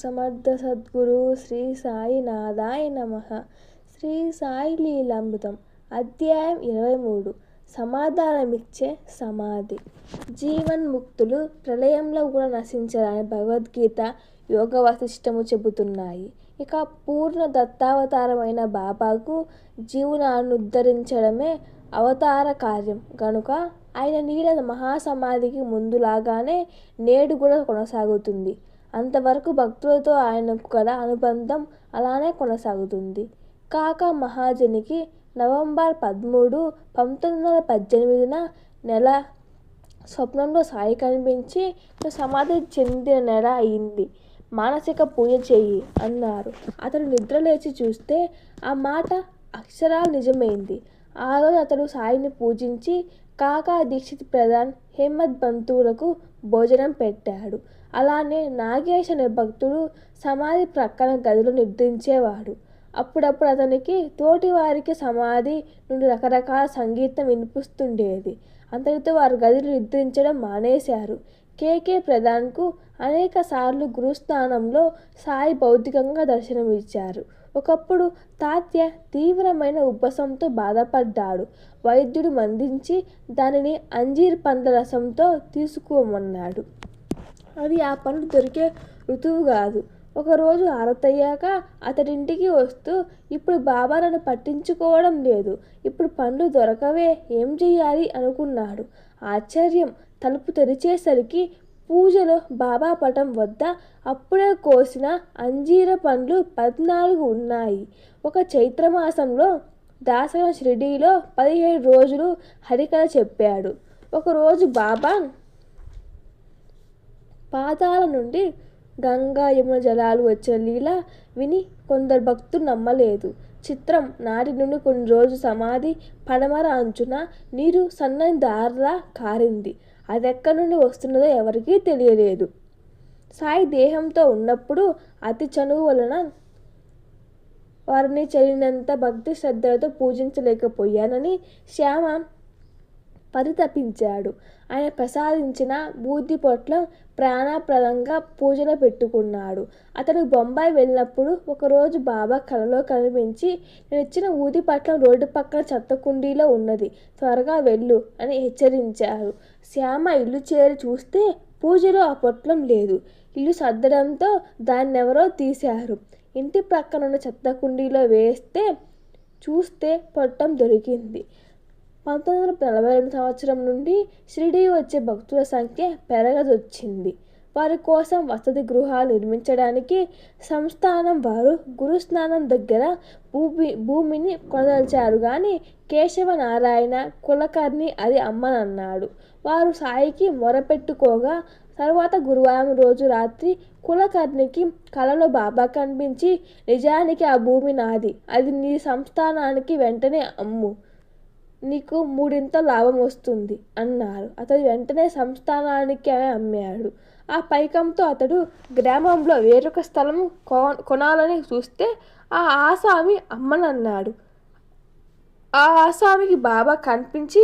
సమర్థ సద్గురు శ్రీ సాయినాథాయ నమః. శ్రీ సాయి లీలామృతం అధ్యాయం 23. సమాధానమిచ్చే సమాధి. జీవన్ముక్తులు ప్రళయంలో కూడా నశించరని భగవద్గీత యోగ వశిష్టము చెబుతున్నాయి. ఇక పూర్ణ దత్తావతారమైన బాబాకు జీవులను ఉద్ధరించడమే అవతార కార్యం గనుక ఆయన నీడ మహాసమాధికి ముందులాగానే నేడు కూడా కొనసాగుతుంది. అంతవరకు భక్తులతో ఆయనకు గల అనుబంధం అలానే కొనసాగుతుంది. కాకా మహాజనికి నవంబర్ 13, 1918 నెల స్వప్నంలో సాయి కనిపించి సమాధి చెందిన నెల అయింది, మానసిక పూజ చెయ్యి అన్నారు. అతడు నిద్ర లేచి చూస్తే ఆ మాట అక్షరాలు నిజమైంది. ఆ రోజు అతడు సాయిని పూజించి కాకా దీక్షిత్ ప్రధాన్ హేమద్ బంతువులకు భోజనం పెట్టాడు. అలానే నాగేష్ అనే భక్తుడు సమాధి ప్రక్కన గదిలో నిద్రించేవాడు. అప్పుడప్పుడు అతనికి తోటి వారికి సమాధి నుండి రకరకాల సంగీతం వినిపిస్తుండేది. అంతటితో వారు గదిలో నిద్రించడం మానేశారు. కేకే ప్రధాన్కు అనేక సార్లు గురుస్థానంలో సాయి భౌతికంగా దర్శనమిచ్చారు. ఒకప్పుడు తాత్య తీవ్రమైన ఉబ్బసంతో బాధపడ్డాడు. వైద్యుడు మందించి దానిని అంజీర్ పండ్ల రసంతో తీసుకోమన్నాడు. అది ఆ పండ్లు దొరికే ఋతువు కాదు. ఒకరోజు ఆరతయ్యాక అతడింటికి వస్తూ, ఇప్పుడు బాబా నన్ను పట్టించుకోవడం లేదు, ఇప్పుడు పండ్లు దొరకవే, ఏం చెయ్యాలి అనుకున్నాడు. ఆశ్చర్యం, తలుపు తెరిచేసరికి పూజలో బాబా పటం వద్ద అప్పుడే కోసిన అంజీర పండ్లు 14 ఉన్నాయి. ఒక చైత్రమాసంలో దాసన షిరిడీలో 17 రోజులు హరికథ చెప్పాడు. ఒకరోజు బాబా పాదాల నుండి గంగా యమున జలాలు వచ్చిన లీల విని కొందరు భక్తులు నమ్మలేదు. చిత్రం, నాటి నుండి కొన్ని రోజు సమాధి పడమర అంచున నీరు సన్నని దారలా కారింది. అదెక్కడి నుండి వస్తున్నదో ఎవరికీ తెలియలేదు. సాయి దేహంతో ఉన్నప్పుడు అతి చనువు వలన వారిని చెల్లినంత భక్తి శ్రద్ధలతో పూజించలేకపోయానని శ్యామ పరితపించాడు. ఆయన ప్రసాదించిన బూది పొట్లం ప్రాణప్రదంగా పూజలో పెట్టుకున్నాడు. అతడు బొంబాయి వెళ్ళినప్పుడు ఒకరోజు బాబా కలలో కనిపించి, నేనిచ్చిన ఊది పట్లం రోడ్డు పక్కన చెత్త కుండీలో ఉన్నది, త్వరగా వెళ్ళు అని హెచ్చరించారు. శ్యామ ఇల్లు చేరి చూస్తే పూజలో ఆ పొట్లం లేదు. ఇల్లు సర్దడంతో దాన్నెవరో తీశారు. ఇంటి ప్రక్కనున్న చెత్త కుండీలో వేస్తే చూస్తే పొట్లం దొరికింది. 1942 సంవత్సరం నుండి షిరిడీ వచ్చే భక్తుల సంఖ్య పెరగదొచ్చింది. వారి కోసం వసతి గృహాలు నిర్మించడానికి సంస్థానం వారు గురుస్నానం దగ్గర భూమిని కొనదలిచారు. కానీ కేశవనారాయణ కులకర్ణి అది అమ్మనన్నాడు. వారు సాయికి మొరపెట్టుకోగా తరువాత గురువారం రోజు రాత్రి కులకర్ణికి కలలో బాబా కనిపించి, నిజానికి ఆ భూమి నాది, అది నీ సంస్థానానికి వెంటనే అమ్ము, నీకు 3 లాభం వస్తుంది అన్నారు. అతడు వెంటనే సంస్థానానికి అమ్మాడు. ఆ పైకంతో అతడు గ్రామంలో వేరొక స్థలం కొనాలని చూస్తే ఆ ఆసామి అమ్మనన్నాడు. ఆ ఆసామికి బాబా కనిపించి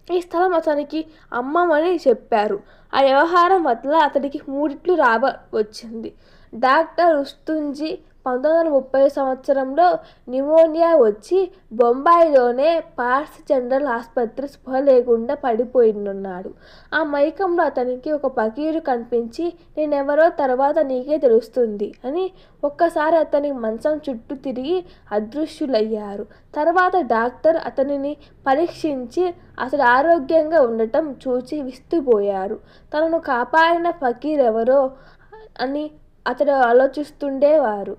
ఈ స్థలం అతనికి అమ్మమని చెప్పారు. ఆ వ్యవహారం వల్ల అతడికి 3 లాభం వచ్చింది. డాక్టర్ రుస్తుంజీ 1930 సంవత్సరంలో న్యూమోనియా వచ్చి బొంబాయిలోనే పార్స్ జనరల్ ఆసుపత్రి స్పృహ లేకుండా పడిపోయినున్నాడు. ఆ మైకంలో అతనికి ఒక ఫకీరు కనిపించి, నేనెవరో తర్వాత నీకే తెలుస్తుంది అని ఒక్కసారి అతని మంచం చుట్టూ తిరిగి అదృశ్యులయ్యారు. తర్వాత డాక్టర్ అతనిని పరీక్షించి అతడు ఆరోగ్యంగా ఉండటం చూచి విస్తుపోయారు. తనను కాపాడిన ఫకీర్ ఎవరో అని అతడు ఆలోచిస్తుండేవారు.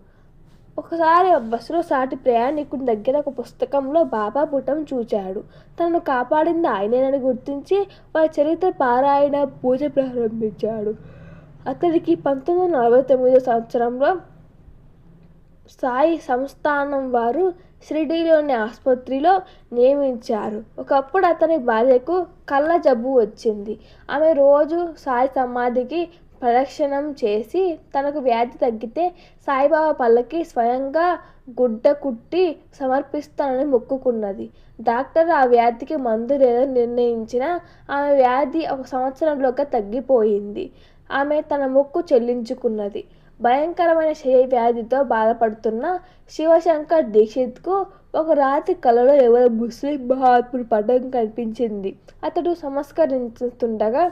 ఒకసారి బస్సులో సాటి ప్రయాణికుని దగ్గర ఒక పుస్తకంలో బాబా పుటం చూచాడు. తనను కాపాడింది ఆయనేనని గుర్తించి వారి చరిత్ర పారాయణ పూజ ప్రారంభించాడు. అతడికి 1949 సంవత్సరంలో సాయి సంస్థానం వారు షిరిడీలోని ఆసుపత్రిలో నియమించారు. ఒకప్పుడు అతని భార్యకు కళ్ళ జబ్బు వచ్చింది. ఆమె రోజు సాయి సమాధికి ప్రదక్షిణం చేసి తనకు వ్యాధి తగ్గితే సాయిబాబా పల్లకి స్వయంగా గుడ్డ కుట్టి సమర్పిస్తానని మొక్కుకున్నది. డాక్టర్ ఆ వ్యాధికి మందు లేదని నిర్ణయించిన ఆమె వ్యాధి 1 సంవత్సరంలోగా తగ్గిపోయింది. ఆమె తన మొక్కు చెల్లించుకున్నది. భయంకరమైన క్షయ వ్యాధితో బాధపడుతున్న శివశంకర్ దీక్షిత్కు ఒక రాత్రి కలలో ఎవరో ముస్లిం మహాత్ముడి పటం కనిపించింది. అతడు సంస్కరిస్తుండగా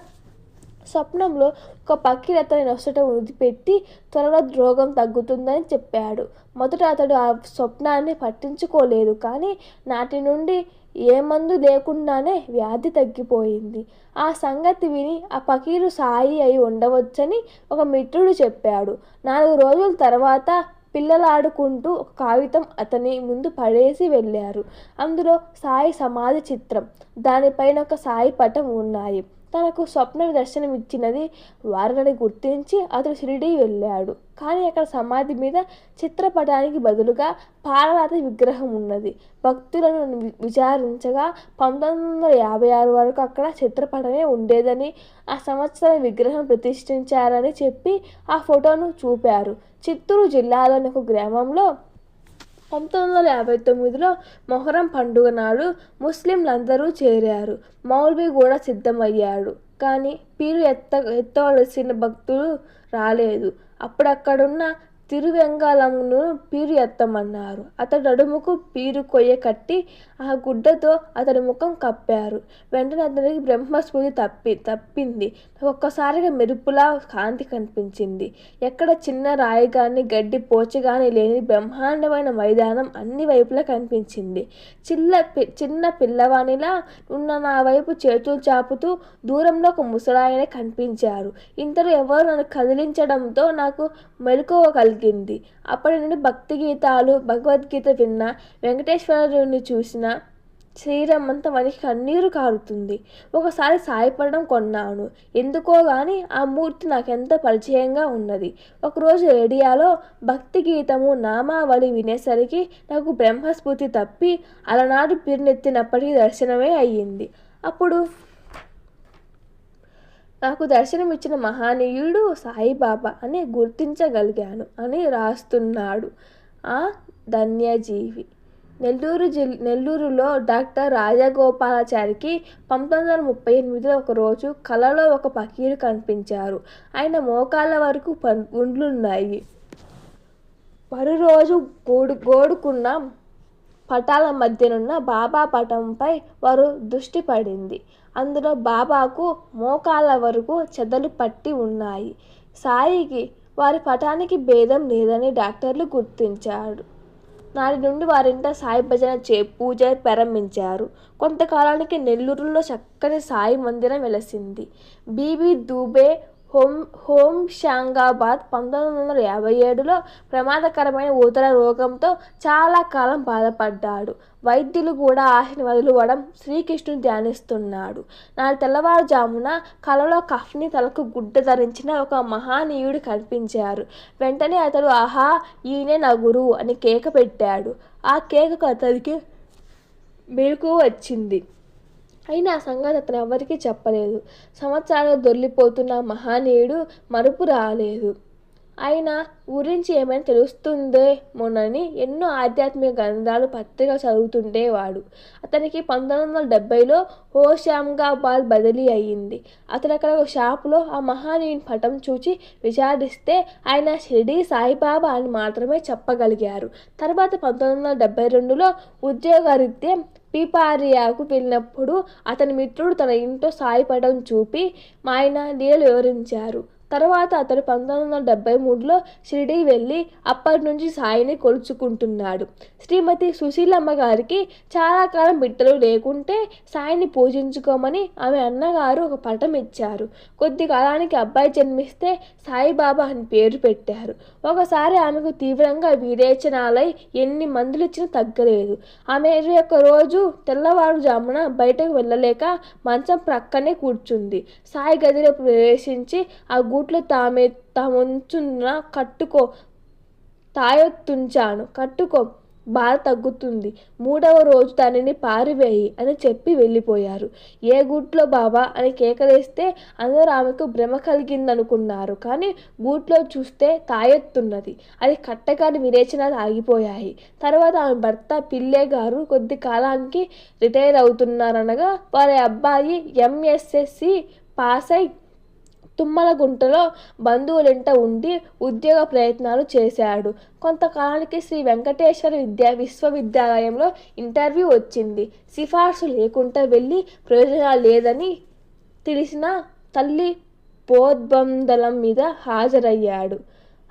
స్వప్నంలో ఒక పక్షి అతని నొసట వదిలిపెట్టి త్వరలో రోగం తగ్గుతుందని చెప్పాడు. మొదట అతడు ఆ స్వప్నాన్ని పట్టించుకోలేదు. కానీ నాటి నుండి ఏ మందు లేకుండానే వ్యాధి తగ్గిపోయింది. ఆ సంగతి విని ఆ ఫకీరు సాయి అయి ఉండవచ్చని ఒక మిత్రుడు చెప్పాడు. 4 రోజుల తర్వాత పిల్లలాడుకుంటూ ఒక కాగితం అతని ముందు పడేసి వెళ్ళారు. అందులో సాయి సమాధి చిత్రం, దానిపైన ఒక సాయి పటం ఉన్నాయి. తనకు స్వప్న దర్శనమిచ్చినది వారిని గుర్తించి అతడు షిరిడీ వెళ్ళాడు. కానీ అక్కడ సమాధి మీద చిత్రపటానికి బదులుగా పాలరాతి విగ్రహం ఉన్నది. భక్తులను విచారించగా 1956 వరకు అక్కడ చిత్రపటమే ఉండేదని, ఆ సంవత్సరం విగ్రహం ప్రతిష్ఠించారని చెప్పి ఆ ఫోటోను చూపారు. చిత్తూరు జిల్లాలోని ఒక గ్రామంలో 1959లో మొహరం పండుగ నాడు ముస్లింలందరూ చేరారు. మౌల్వీ కూడా సిద్ధమయ్యాడు. కానీ పీరు ఎత్తవలసిన భక్తులు రాలేదు. అప్పుడక్కడున్న తిరువెంగళంను పీరు ఎత్తమన్నారు. అతడు నడుముకు పీరు కొయ్య కట్టి ఆ గుడ్డతో అతడి ముఖం కప్పారు. వెంటనే అతనికి బ్రహ్మస్మృతి తప్పింది. ఒక్కసారిగా మెరుపులా కాంతి కనిపించింది. ఎక్కడ చిన్న రాయి కానీ గడ్డి పోచగాని లేని బ్రహ్మాండమైన మైదానం అన్ని వైపులా కనిపించింది. చిన్న పిల్లవానిలా ఉన్న నా వైపు చేతులు చాపుతూ దూరంలో ఒక ముసలాయన కనిపించారు. ఇంతలో ఎవరు నన్ను కదిలించడంతో నాకు మెలకువ కలిగింది. అప్పటి నుండి భక్తి గీతాలు, భగవద్గీత విన్న, వెంకటేశ్వరుని చూసిన శరీరమంతా వనికి కన్నీరు కారుతుంది. ఒకసారి సాయిపడం కొన్నాను. ఎందుకో గాని ఆ మూర్తి నాకెంత పరిచయంగా ఉన్నది. ఒకరోజు రేడియోలో భక్తి గీతము నామావళి వినేసరికి నాకు బ్రహ్మస్ఫూర్తి తప్పి అలనాడు పిరునెత్తినప్పటికీ దర్శనమే అయ్యింది. అప్పుడు నాకు దర్శనమిచ్చిన మహనీయుడు సాయిబాబా అని గుర్తించగలిగాను అని రాస్తున్నాడు ఆ ధన్యజీవి. నెల్లూరులో డాక్టర్ రాజగోపాలాచారికి 1938లో ఒకరోజు కలలో ఒక ఫకీరు కనిపించారు. ఆయన మోకాళ్ళ వరకు గుండ్లున్నాయి. మరురోజు గోడుకున్న పటాల మధ్యనున్న బాబా పటంపై వారు దృష్టి పడింది. అందులో బాబాకు మోకాళ్ళ వరకు చెదలు పట్టి ఉన్నాయి. సాయికి వారి పటానికి భేదం లేదని డాక్టర్లు గుర్తించారు. నాటి నుండి వారింట సాయి భజన పూజ ప్రారంభించారు. కొంతకాలానికి నెల్లూరులో చక్కని సాయి మందిరం వెలసింది. బీబీ దూబే హోషంగాబాద్ 1957లో ప్రమాదకరమైన ఉదర రోగంతో చాలా కాలం బాధపడ్డాడు. వైద్యులు కూడా ఆశను వదులువడం శ్రీకృష్ణుని ధ్యానిస్తున్నాడు. నాడు తెల్లవారుజామున కలలో కఫ్ని తలకు గుడ్డ ధరించిన ఒక మహనీయుడు కనిపించారు. వెంటనే అతడు ఆహా, ఈయనే నా గురువు అని కేక పెట్టాడు. ఆ కేకకు అతనికి మెలకువ వచ్చింది. అయినా ఆ సంగతి అతను ఎవరికీ చెప్పలేదు. సంవత్సరాలు దొర్లిపోతున్న మహనీయుడు మరుపు రాలేదు. ఆయన గురించి ఏమైనా తెలుస్తుందేమోనని ఎన్నో ఆధ్యాత్మిక గ్రంథాలు పత్రిక చదువుతుండేవాడు. అతనికి 1970లో హోషంగాబాద్ బదిలీ అయ్యింది. అతను అక్కడ ఒక షాపులో ఆ మహనీయుని పటం చూచి విచారిస్తే ఆయన షిరిడీ సాయిబాబా అని మాత్రమే చెప్పగలిగారు. తర్వాత 1972లో ఉద్యోగరీత్యా పీపారియాకు వెళ్ళినప్పుడు అతని మిత్రుడు తన ఇంట్లో సాయి పటం చూపి ఆయన లీలలు వివరించారు. తర్వాత అతడు 1973లో షిరిడీ వెళ్ళి అప్పటి నుంచి సాయిని కొలుచుకుంటున్నాడు. శ్రీమతి సుశీలమ్మ గారికి చాలా కాలం బిడ్డలు లేకుంటే సాయిని పూజించుకోమని ఆమె అన్నగారు ఒక పటం ఇచ్చారు. కొద్ది కాలానికి అబ్బాయి జన్మిస్తే సాయిబాబా అని పేరు పెట్టారు. ఒకసారి ఆమెకు తీవ్రంగా విరేచనాలై ఎన్ని మందులు ఇచ్చినా తగ్గలేదు. ఆమె 21 రోజు తెల్లవారుజామున బయటకు వెళ్ళలేక మంచం ప్రక్కనే కూర్చుంది. సాయి గదిలో ప్రవేశించి ఆ గూట్లో తాముంచున్న కట్టుకో బాధ తగ్గుతుంది, 3వ రోజు దానిని పారివేయి అని చెప్పి వెళ్ళిపోయారు. ఏ గూట్లో బాబా అని కేకలేస్తే అందరూ ఆమెకు భ్రమ కలిగిందనుకున్నారు. కానీ గూట్లో చూస్తే తాయెత్తున్నది. అది కట్టగాని విరేచనాలు ఆగిపోయాయి. తర్వాత ఆమె భర్త పిల్లే గారు కొద్ది కాలానికి రిటైర్ అవుతున్నారనగా వారి అబ్బాయి MSc పాస్ అయి తుమ్మలగుంటలో బంధువులింట ఉండి ఉద్యోగ ప్రయత్నాలు చేశాడు. కొంతకాలానికి శ్రీ వెంకటేశ్వర విశ్వవిద్యాలయంలో ఇంటర్వ్యూ వచ్చింది. సిఫార్సు లేకుండా వెళ్ళి ప్రయోజనాలు లేదని తెలిసిన తల్లి పోద్బందలం మీద హాజరయ్యాడు.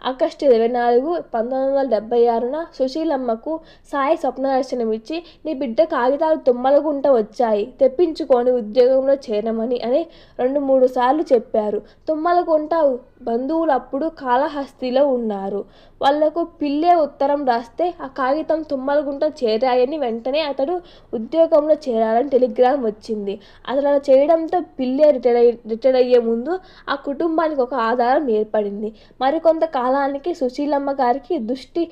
ఆగస్టు 24, 1976న సుశీలమ్మకు సాయి స్వప్నదర్శనమిచ్చి నీ బిడ్డ కాగితాలు తుమ్మలగుంట వచ్చాయి, తెప్పించుకొని ఉద్యోగంలో చేరమని అని 2-3 సార్లు చెప్పారు. తుమ్మలగుంట బంధువులు అప్పుడు కాళహస్తిలో ఉన్నారు. వాళ్లకు పిల్లే ఉత్తరం రాస్తే ఆ కాగితం తుమ్మలగుంట చేరాయని వెంటనే అతడు ఉద్యోగంలో చేరాలని టెలిగ్రామ్ వచ్చింది. అతడు అలా చేయడంతో పిల్లే రిటైర్ అయ్యే ముందు ఆ కుటుంబానికి ఒక ఆధారం ఏర్పడింది. మరికొంత కాలానికి సుశీలమ్మ గారికి దృష్టి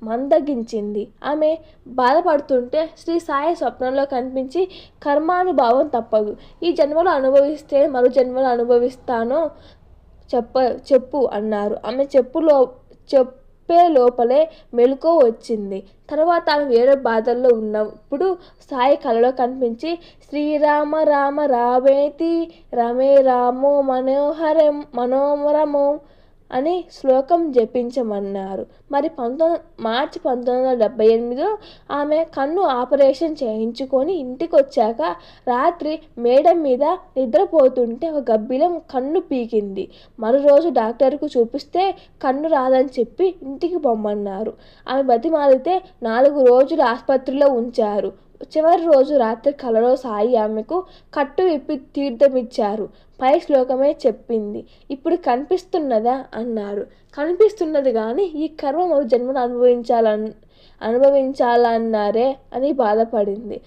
మందగించింది. ఆమె బాధపడుతుంటే శ్రీ సాయి స్వప్నంలో కనిపించి కర్మానుభావం తప్పదు, ఈ జన్మలో అనుభవిస్తే మరో జన్మలో అనుభవిస్తానో చెప్పు అన్నారు. ఆమె చెప్పే లోపలే మెలకువ వచ్చింది. తర్వాత ఆమె వేరే బాధల్లో ఉన్నప్పుడు సాయి కలలో కనిపించి శ్రీరామ రామ రామేతి రమే రామో మనోరమో అని శ్లోకం జపించమన్నారు. మరి మార్చి 1978లో ఆమె కన్ను ఆపరేషన్ చేయించుకొని ఇంటికి వచ్చాక రాత్రి మేడ మీద నిద్రపోతుంటే ఒక గబ్బిలం కన్ను పీకింది. మరో రోజు డాక్టర్కు చూపిస్తే కన్ను రాదని చెప్పి ఇంటికి పొమ్మన్నారు. ఆమె బతిమాలితే 4 రోజులు ఆసుపత్రిలో ఉంచారు. చివరి రోజు రాత్రి కలలో సాయి ఆమెకు కట్టు విప్పి తీర్థమిచ్చారు. పై శ్లోకమే చెప్పింది. ఇప్పుడు కనిపిస్తున్నదా అన్నారు. కనిపిస్తున్నది కానీ ఈ కర్మ మరో జన్మను అనుభవించాలన్నారే అని బాధపడింది.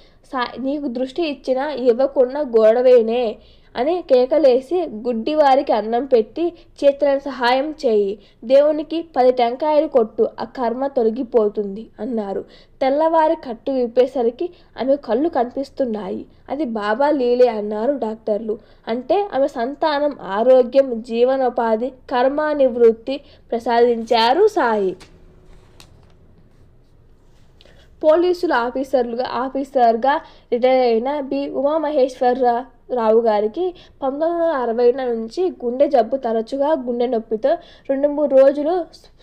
నీకు దృష్టి ఇచ్చినా ఇవ్వకుండా గోడవేనే అని కేకలేసి గుడ్డివారికి అన్నం పెట్టి చేతులను సహాయం చేయి, దేవునికి 10 టెంకాయలు కొట్టు, ఆ కర్మ తొలగిపోతుంది అన్నారు. తెల్లవారి కట్టు విప్పేసరికి ఆమె కళ్ళు కనిపిస్తున్నాయి. అది బాబా లీలే అన్నారు డాక్టర్లు. అంటే ఆమె సంతానం, ఆరోగ్యం, జీవనోపాధి, కర్మ నివృత్తి ప్రసాదించారు సాయి. పోలీసులు ఆఫీసర్గా రిటైర్ అయిన బి ఉమామహేశ్వరరావు గారికి 1960 నుంచి గుండె జబ్బు. తరచుగా గుండె నొప్పితో 2-3 రోజులు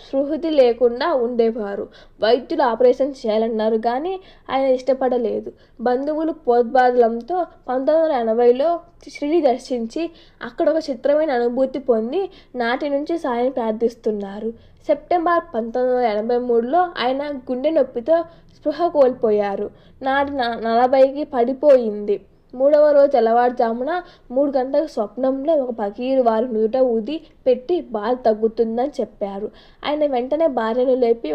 స్పృహతి లేకుండా ఉండేవారు. వైద్యులు ఆపరేషన్ చేయాలన్నారు కానీ ఆయన ఇష్టపడలేదు. బంధువులు పోద్బాదలంతో 1980లో షిరిడి దర్శించి అక్కడ ఒక చిత్రమైన అనుభూతి పొంది నాటి నుంచి సాయిని ప్రార్థిస్తున్నారు. సెప్టెంబర్ 1983లో ఆయన గుండె నొప్పితో స్పృహ కోల్పోయారు. నాటి 40కి పడిపోయింది. 3వ రోజు తెల్లవారుజామున 3 గంటలకు స్వప్నంలో ఒక ఫకీరు వారి నుదుట ఊది పెట్టి బాధ తగ్గుతుందని చెప్పారు. ఆయన వెంటనే భార్యను లేపి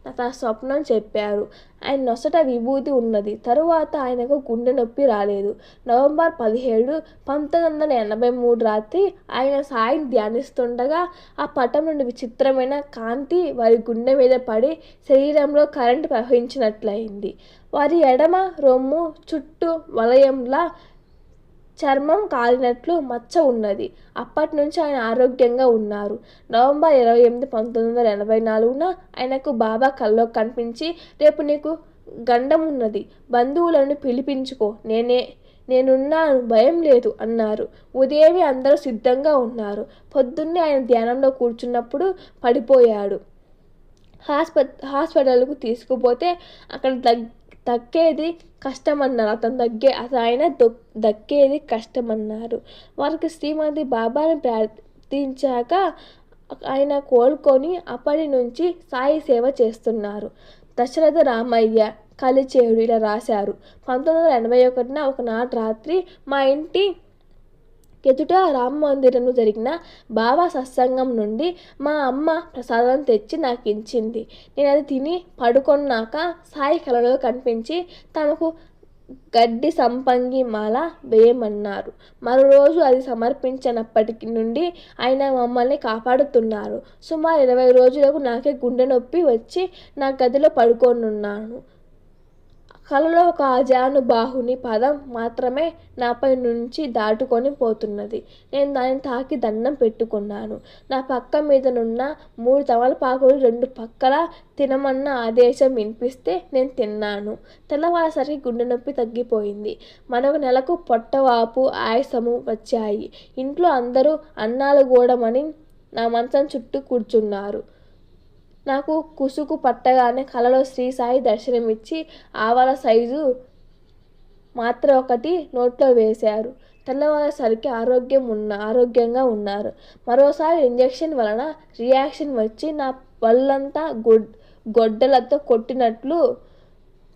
తన స్వప్నం చెప్పారు. ఆయన నొసట విభూతి ఉన్నది. తరువాత ఆయనకు గుండె నొప్పి రాలేదు. నవంబర్ 17, 1983 రాత్రి ఆయన సాయిని ధ్యానిస్తుండగా ఆ పటం నుండి విచిత్రమైన కాంతి వారి గుండె మీద పడి శరీరంలో కరెంటు ప్రవహించినట్లయింది. వారి ఎడమ రొమ్ము చుట్టూ వలయంలా చర్మం కాలినట్లు మచ్చ ఉన్నది. అప్పటి నుంచి ఆయన ఆరోగ్యంగా ఉన్నారు. నవంబర్ 28, 1984న ఆయనకు బాబా కల్లో కనిపించి రేపు నీకు గండం ఉన్నది, బంధువులను పిలిపించుకో, నేనున్నాను, భయం లేదు అన్నారు. ఉదయమే అందరూ సిద్ధంగా ఉన్నారు. పొద్దున్నే ఆయన ధ్యానంలో కూర్చున్నప్పుడు పడిపోయాడు. హాస్పిటల్కు తీసుకుపోతే అక్కడ దక్కేది కష్టమన్నారు. ఆయన దక్కేది కష్టమన్నారు. వారికి శ్రీమతి బాబాని ప్రార్థించాక ఆయన కోలుకొని అప్పటి నుంచి సాయి సేవ చేస్తున్నారు. దశరథ రామయ్య కలిచేడు ఇలా రాశారు. 1981న ఒకనాటి రాత్రి మా ఇంటి ఎదుట రామ మందిరంలో జరిగిన బాబా సత్సంగం నుండి మా అమ్మ ప్రసాదం తెచ్చి నాకు ఇచ్చింది. నేను అది తిని పడుకొన్నాక సాయి కలలో కనిపించి తమకు గడ్డి సంపంగి మాల వేయమన్నారు. మరో రోజు అది సమర్పించినప్పటి నుండి ఆయన మమ్మల్ని కాపాడుతున్నారు. సుమారు 20 రోజులకు నాకే గుండె నొప్పి వచ్చి నా గదిలో పడుకొనున్నాను. కలలో ఒక అజానుబాహుని పాదం మాత్రమే నాపై నుంచి దాటుకొని పోతున్నది. నేను దానిని తాకి దండం పెట్టుకున్నాను. నా పక్క మీదనున్న 3 తమలపాకులు 2 పక్కలా తినమన్న ఆదేశం వినిపిస్తే నేను తిన్నాను. తెల్లవారేసరికి గుండె నొప్పి తగ్గిపోయింది. మరొక నెలకు పొట్టవాపు, ఆయాసము వచ్చాయి. ఇంట్లో అందరూ అన్నాలు గూడమని నా మంచం చుట్టూ కూర్చున్నారు. నాకు కుసుకు పట్టగానే కలలో శ్రీసాయి దర్శనమిచ్చి ఆవాల సైజు మాత్ర ఒకటి నోట్లో వేశారు. తెల్లవారేసరికి ఆరోగ్యంగా ఉన్నారు. మరోసారి ఇంజెక్షన్ వలన రియాక్షన్ వచ్చి నా వళ్ళంతా గొడ్డలతో కొట్టినట్లు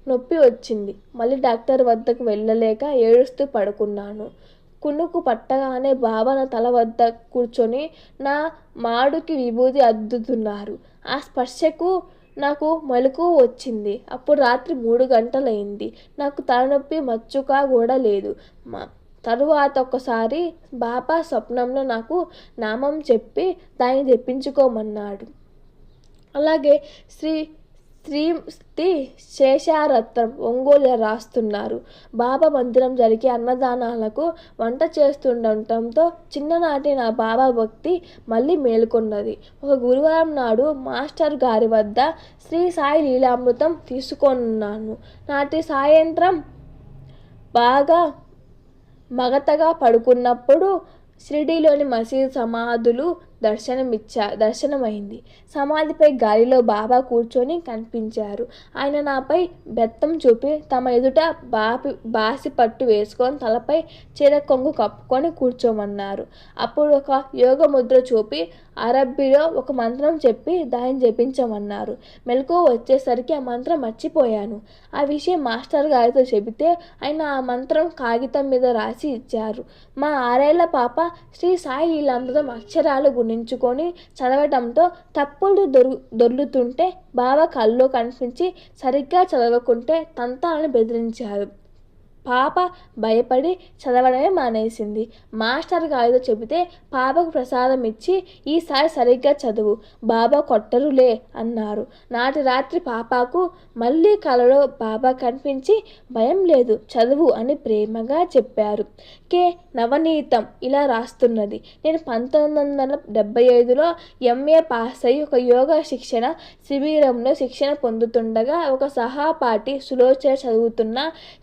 నొప్పి వచ్చింది. మళ్ళీ డాక్టర్ వద్దకు వెళ్ళలేక ఏడుస్తూ పడుకున్నాను. కునుకు పట్టగానే బాబా నా తల వద్ద కూర్చొని నా మాడుకి విభూది అద్దుతున్నారు. ఆ స్పర్శకు నాకు మెలకువ వచ్చింది. అప్పుడు రాత్రి 3 గంటలయింది. నాకు తలనొప్పి మచ్చుక కూడా లేదు. తరువాత ఒకసారి బాబా స్వప్నంలో నాకు నామం చెప్పి దాన్ని జపించుకోమన్నాడు. అలాగే శ్రీమతి శేషారత్నం ఒంగోలు రాస్తున్నారు. బాబా మందిరం జరిగే అన్నదానాలకు వంట చేస్తుండటంతో చిన్ననాటి నా బాబా భక్తి మళ్ళీ మేలుకొన్నది. ఒక గురువారం నాడు మాస్టర్ గారి వద్ద శ్రీ సాయి లీలామృతం తీసుకొన్నాను. నాటి సాయంత్రం బాగా మగతగా పడుకున్నప్పుడు షిరిడీలోని మసీదు సమాధులు దర్శనమైంది. సమాధిపై గాలిలో బాబా కూర్చొని కనిపించారు. ఆయన నాపై బెత్తం చూపి తమ ఎదుట బాసిపట్టు వేసుకొని తలపై చీర కొంగు కప్పుకొని కూర్చోమన్నారు. అప్పుడు ఒక యోగ ముద్ర చూపి అరబ్బీలో ఒక మంత్రం చెప్పి దాన్ని జపించమన్నారు. మెలకువ వచ్చేసరికి ఆ మంత్రం మర్చిపోయాను. ఆ విషయం మాస్టర్ గారితో చెబితే ఆయన ఆ మంత్రం కాగితం మీద రాసి ఇచ్చారు. మా 6 ఏళ్ల పాప శ్రీ సాయి లీలామృతం అక్షరాలు గుణించుకొని చదవటంతో తప్పులు దొర్లుతుంటే బాబా కల్లో కనిపించి సరిగ్గా చదవకుంటే తంతాలని బెదిరించారు. పాప భయపడి చదవడమే మానేసింది. మాస్టర్ గారితో చెబితే పాపకు ప్రసాదం ఇచ్చి ఈసారి సరిగ్గా చదువు, బాబా కొట్టరులే అన్నారు. నాటి రాత్రి పాపకు మళ్ళీ కలలో బాబా కనిపించి భయం లేదు చదువు అని ప్రేమగా చెప్పారు. కే నవనీతం ఇలా రాస్తున్నది. నేను 1975లో MA పాస్ అయి ఒక యోగా శిక్షణ శిబిరంలో శిక్షణ పొందుతుండగా ఒక సహపాఠి సులోచన చదువుతున్న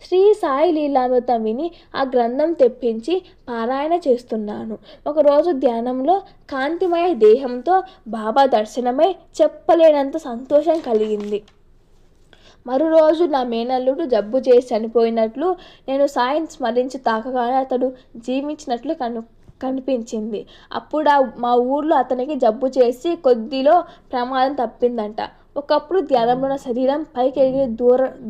శ్రీ సాయి లీలామృతం విని ఆ గ్రంథం తెప్పించి పారాయణ చేస్తున్నాను. ఒకరోజు ధ్యానంలో కాంతిమయ దేహంతో బాబా దర్శనమై చెప్పలేనంత సంతోషం కలిగింది. మరురోజు నా మేనల్లుడు జబ్బు చేసి చనిపోయినట్లు నేను సాయిని స్మరించి తాకగానే అతడు జీవించినట్లు కనిపించింది. అప్పుడు మా ఊర్లో అతనికి జబ్బు చేసి కొద్దిలో ప్రమాదం తప్పిందంట. ఒకప్పుడు ధ్యానంలో నా శరీరం పైకి ఎగిరి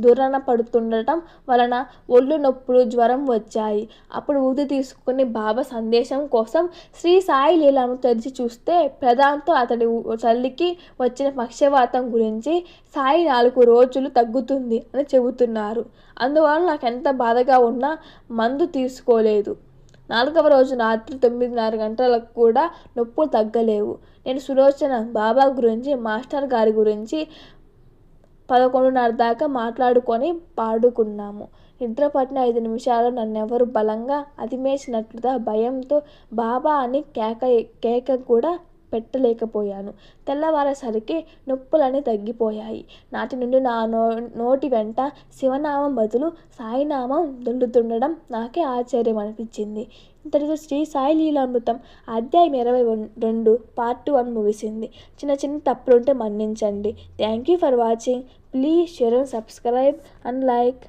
దూరన పడుతుండటం వలన ఒళ్ళు నొప్పులు, జ్వరం వచ్చాయి. అప్పుడు ఊది తీసుకుని బాబా సందేశం కోసం శ్రీ సాయి లీలను తెరిచి చూస్తే ప్రధాంతో అతడి తల్లికి వచ్చిన పక్షవాతం గురించి సాయి 4 రోజులు తగ్గుతుంది అని చెబుతున్నారు. అందువలన నాకు ఎంత బాధగా ఉన్నా మందు తీసుకోలేదు. 4వ రోజు రాత్రి 9:30 గంటలకు కూడా నొప్పులు తగ్గలేవు. నేను సులోచన, బాబా గురించి, మాస్టర్ గారి గురించి 11:30 దాకా మాట్లాడుకొని పాడుకున్నాము. నిద్ర పట్టిన 5 నిమిషాలు నన్నెవరు బలంగా అదిమేసినట్లుగా భయంతో బాబా అని కేక కూడా పెట్టలేకపోయాను. తెల్లవారేసరికి నొప్పులన్నీ తగ్గిపోయాయి. నాటి నుండి నా నోటి వెంట శివనామం బదులు సాయినామం దొల్లుతుండడం నాకే ఆశ్చర్యం అనిపించింది. ఇంతటితో శ్రీ సాయి లీలామృతం అధ్యాయం 22 పార్ట్ 1 ముగిసింది. చిన్న తప్పులుంటే మన్నించండి. Thank you for watching. Please share and subscribe and like.